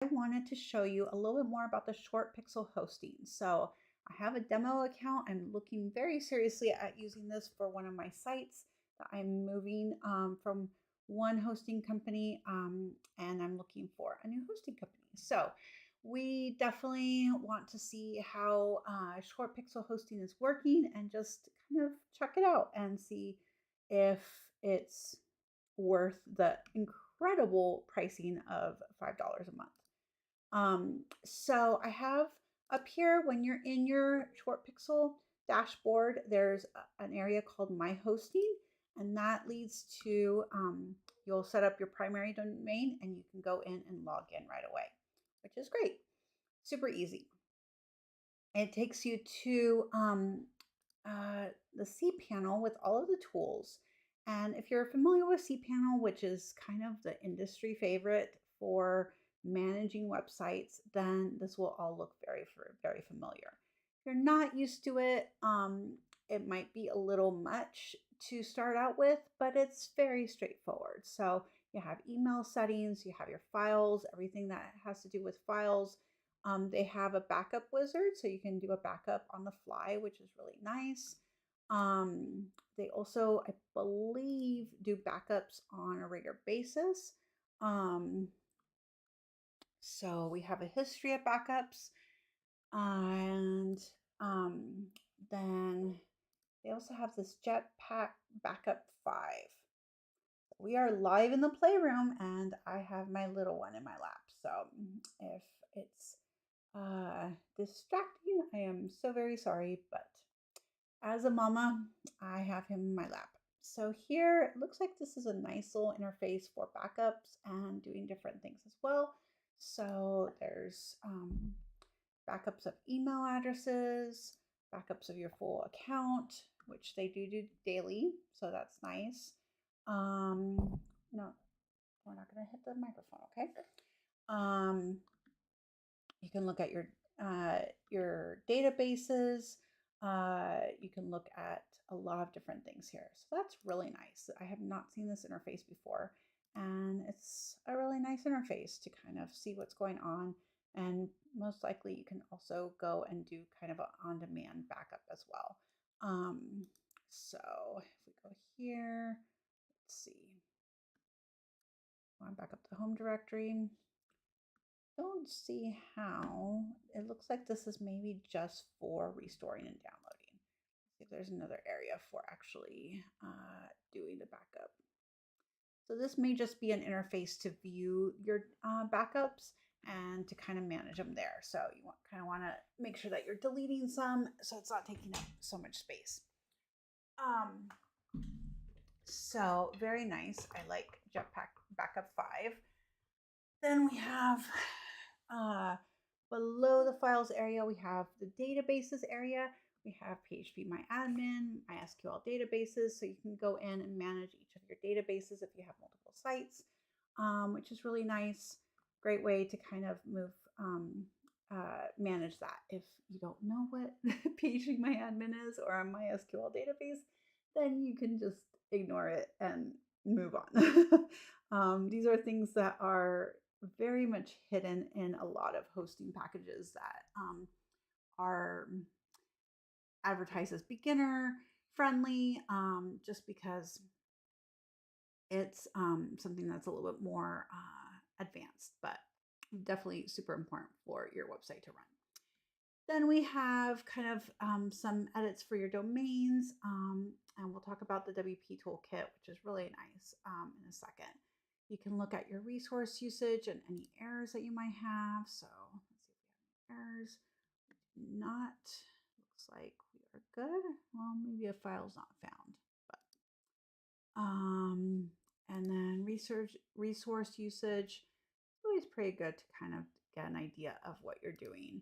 I wanted to show you a little bit more about the ShortPixel hosting. So I have a demo account. I'm looking very seriously at using this for one of my sites that I'm moving from one hosting company, and I'm looking for a new hosting company. So we definitely want to see how ShortPixel hosting is working and just kind of check it out and see if it's worth the incredible pricing of $5 a month. So I have up here, when you're in your short pixel dashboard, there's an area called My Hosting, and that leads to you'll set up your primary domain and you can go in and log in right away, which is great. Super easy. It takes you to the cPanel with all of the tools. And if you're familiar with cPanel, which is kind of the industry favorite for managing websites, then this will all look very familiar. If you're not used to it, it might be a little much to start out with, but it's very straightforward. So you have email settings, you have your files, everything that has to do with files. They have a backup wizard, so you can do a backup on the fly, which is really nice. They also, I believe, do backups on a regular basis. So we have a history of backups, and then they also have this Jetpack Backup 5. We are live in the playroom, and I have my little one in my lap. So if it's distracting, I am so very sorry, but as a mama, I have him in my lap. So here, it looks like this is a nice little interface for backups and doing different things as well. So there's backups of email addresses, backups of your full account, which they do daily. So that's nice. No, we're not going to hit the microphone, okay? You can look at your databases. You can look at a lot of different things here. So that's really nice. I have not seen this interface before, and it's a really nice interface to kind of see what's going on. And most likely you can also go and do kind of an on-demand backup as well. So if we go here, let's see. I want to back up the home directory. Don't see how. It looks like this is maybe just for restoring and downloading. See if there's another area for actually doing the backup. So this may just be an interface to view your backups and to kind of manage them there. So you kind of want to make sure that you're deleting some so it's not taking up so much space. So very nice. I like Jetpack Backup 5. Then we have below the files area, we have the databases area. We have PHPMyAdmin, MySQL databases, so you can go in and manage each of your databases if you have multiple sites, which is really nice. Great way to kind of manage that. If you don't know what PHPMyAdmin is or a MySQL database, then you can just ignore it and move on. These are things that are very much hidden in a lot of hosting packages that are advertised as beginner friendly, just because it's something that's a little bit more advanced, but definitely super important for your website to run. Then we have kind of some edits for your domains, and we'll talk about the WP toolkit, which is really nice in a second. You can look at your resource usage and any errors that you might have. So let's see if we have any errors. Not, looks like we are good. Well, maybe a file's not found, but and then resource usage. It's always pretty good to kind of get an idea of what you're doing.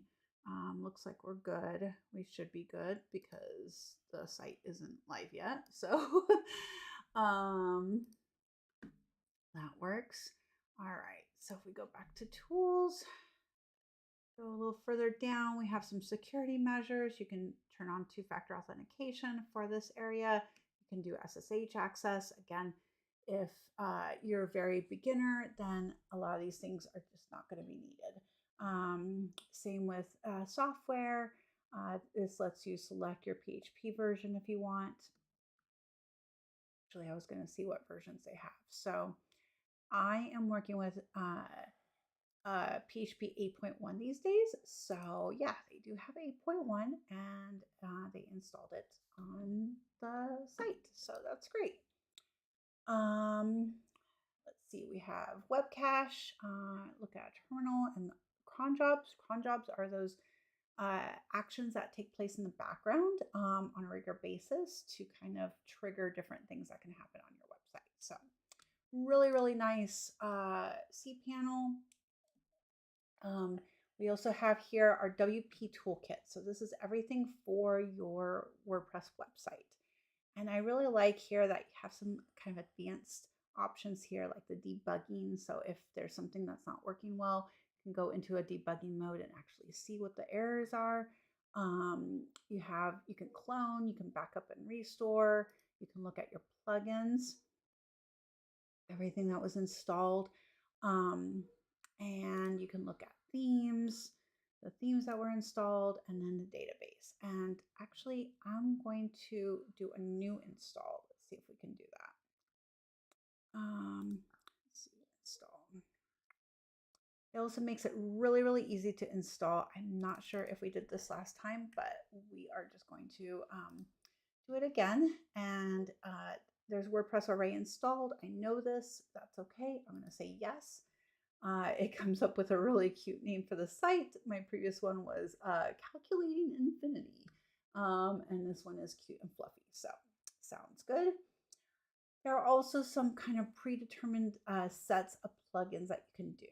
Looks like we're good. We should be good because the site isn't live yet. So that works. All right, so if we go back to tools, go a little further down, we have some security measures. You can turn on two-factor authentication for this area. You can do SSH access. Again, if you're a very beginner, then a lot of these things are just not going to be needed. Same with software. This lets you select your PHP version if you want. Actually, I was going to see what versions they have. So I am working with PHP 8.1 these days. So yeah, they do have 8.1 and they installed it on the site. So that's great. Let's see, we have web cache, look at terminal and cron jobs. Cron jobs are those actions that take place in the background on a regular basis to kind of trigger different things that can happen on your website. So really, really nice cPanel. We also have here our WP toolkit. So this is everything for your WordPress website. And I really like here that you have some kind of advanced options here, like the debugging. So if there's something that's not working well, you can go into a debugging mode and actually see what the errors are. You can clone, you can back up and restore, you can look at your plugins, everything that was installed. And you can look at themes, the themes that were installed, and then the database. And actually, I'm going to do a new install. Let's see if we can do that. Let's see, install. It also makes it really, really easy to install. I'm not sure if we did this last time, but we are just going to do it again. And there's WordPress already installed. I know this. That's okay. I'm going to say yes. It comes up with a really cute name for the site. My previous one was Calculating Infinity. And this one is cute and fluffy. So sounds good. There are also some kind of predetermined sets of plugins that you can do.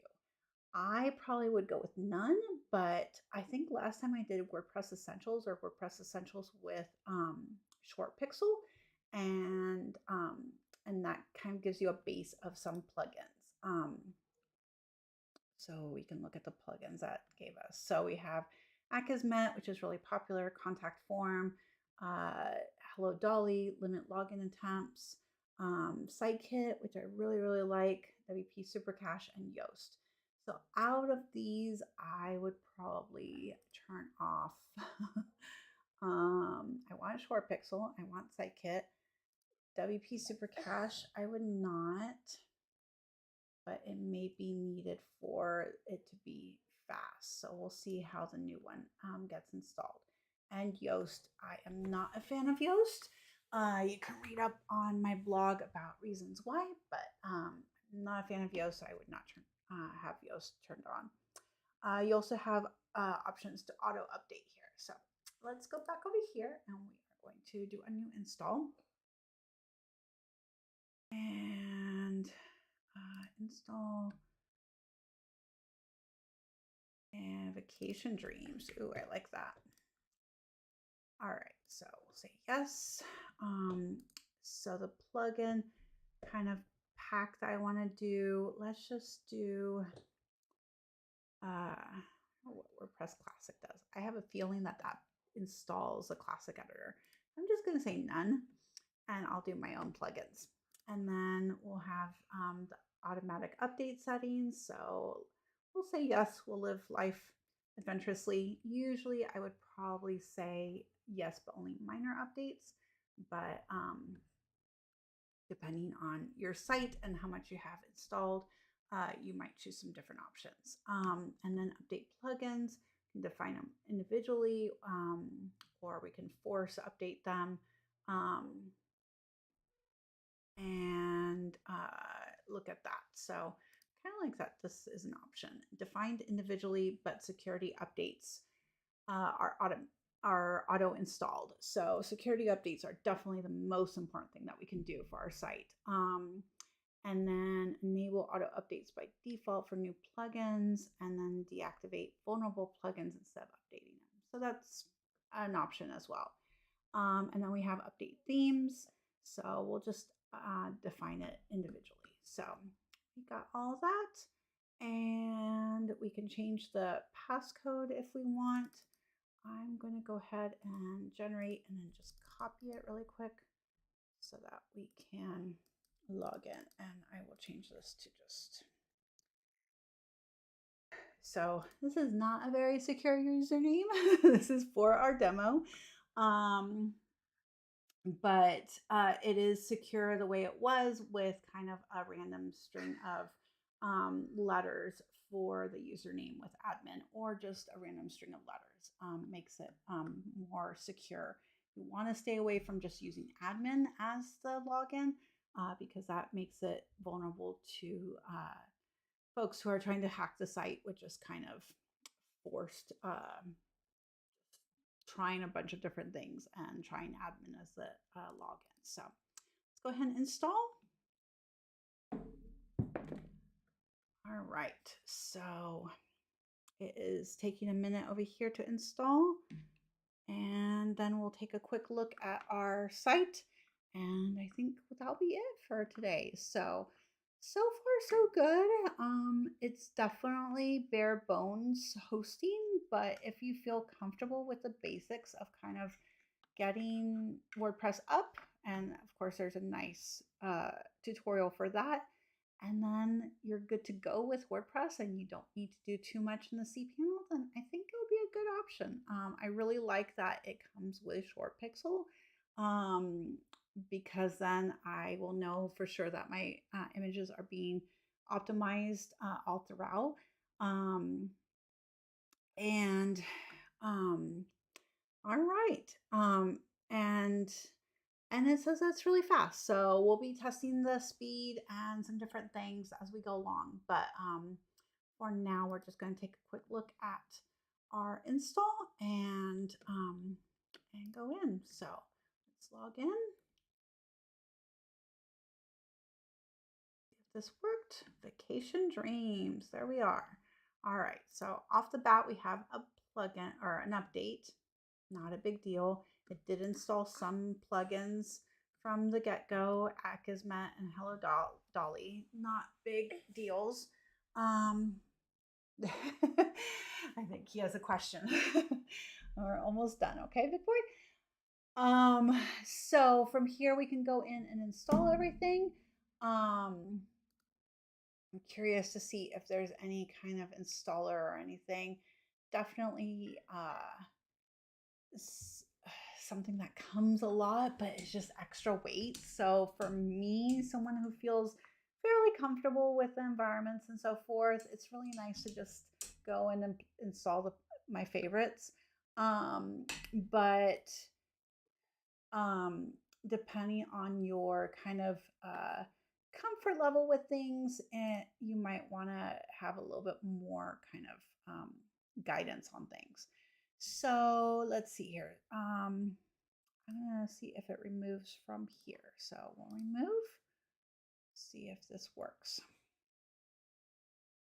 I probably would go with none, but I think last time I did WordPress Essentials or WordPress Essentials with ShortPixel, and that kind of gives you a base of some plugins. So we can look at the plugins that gave us. So we have Akismet, which is really popular, Contact Form, Hello Dolly, Limit Login Attempts, SiteKit, which I really, really like, WP Supercache, and Yoast. So out of these, I would probably turn off. I want ShortPixel, I want SiteKit. WP Supercache, I would not, but it may be needed for it to be fast. So we'll see how the new one gets installed. And Yoast, I am not a fan of Yoast. You can read up on my blog about reasons why, but I'm not a fan of Yoast. So I would not have Yoast turned on. You also have options to auto update here. So let's go back over here and we are going to do a new install. And install and vacation dreams. Ooh, I like that. All right, so we'll say yes. So the plugin kind of pack that I want to do, let's just do what WordPress Classic does. I have a feeling that installs the Classic editor. I'm just going to say none, and I'll do my own plugins. And then we'll have the automatic update settings. So we'll say yes, we'll live life adventurously. Usually I would probably say yes, but only minor updates. But depending on your site and how much you have installed, you might choose some different options. And then update plugins, you can define them individually, or we can force update them. And look at that. So kind of like that, this is an option. Defined individually, but security updates are auto installed. So security updates are definitely the most important thing that we can do for our site. And then enable auto updates by default for new plugins, and then deactivate vulnerable plugins instead of updating them. So that's an option as well. And then we have update themes. So we'll just define it individually. So we got all that, and we can change the passcode if we want. I'm going to go ahead and generate and then just copy it really quick so that we can log in, and I will change this to just. So this is not a very secure username. This is for our demo. Um, but it is secure the way it was with kind of a random string of letters for the username with admin, or just a random string of letters. Makes it more secure. You want to stay away from just using admin as the login because that makes it vulnerable to folks who are trying to hack the site, which is kind of forced trying a bunch of different things and trying admin as the login. So let's go ahead and install. All right, so it is taking a minute over here to install, and then we'll take a quick look at our site, and I think that'll be it for today. So far so good. It's definitely bare bones hosting, but if you feel comfortable with the basics of kind of getting WordPress up, and of course there's a nice tutorial for that, and then you're good to go with WordPress and you don't need to do too much in the cPanel, then I think it'll be a good option. I really like that it comes with ShortPixel because then I will know for sure that my images are being optimized all throughout. And all right. And it says that's really fast. So we'll be testing the speed and some different things as we go along. But for now, we're just going to take a quick look at our install and go in. So let's log in. If this worked, vacation dreams. There we are. All right. So off the bat, we have a plugin or an update. Not a big deal. It did install some plugins from the get-go, Akismet and Hello Dolly. Not big deals. I think he has a question. We're almost done. Okay, big boy. So from here we can go in and install everything. I'm curious to see if there's any kind of installer or anything. Definitely something that comes a lot, but it's just extra weight. So for me, someone who feels fairly comfortable with the environments and so forth, it's really nice to just go in and install my favorites. But depending on your kind of comfort level with things, and you might want to have a little bit more kind of guidance on things. So let's see here. I'm gonna see if it removes from here. So we'll remove, see if this works.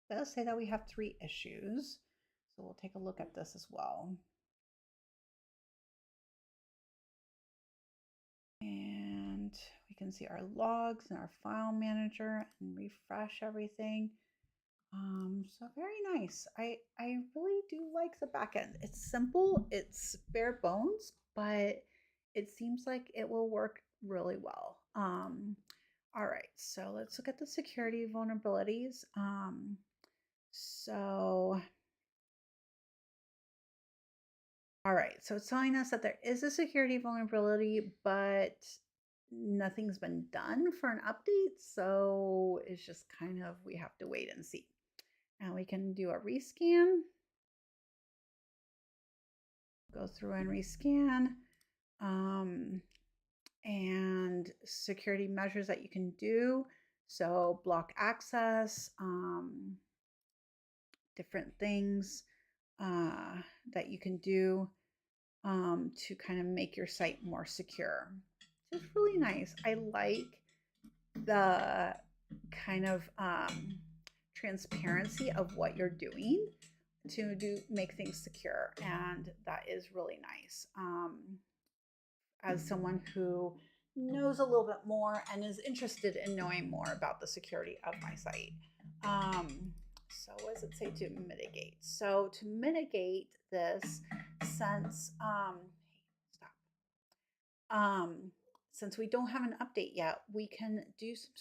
It does say that we have 3 issues. So we'll take a look at this as well. And we can see our logs and our file manager and refresh everything. So very nice. I really do like the backend. It's simple, it's bare bones, but it seems like it will work really well. All right, so let's look at the security vulnerabilities. All right, so it's telling us that there is a security vulnerability, but nothing's been done for an update. So it's just kind of, we have to wait and see. And we can do a rescan. Go through and rescan. And security measures that you can do. So block access, different things that you can do to kind of make your site more secure. It's really nice. I like the kind of transparency of what you're doing to make things secure, and that is really nice. As someone who knows a little bit more and is interested in knowing more about the security of my site. So what does it say to mitigate? So to mitigate this, since since we don't have an update yet, we can do some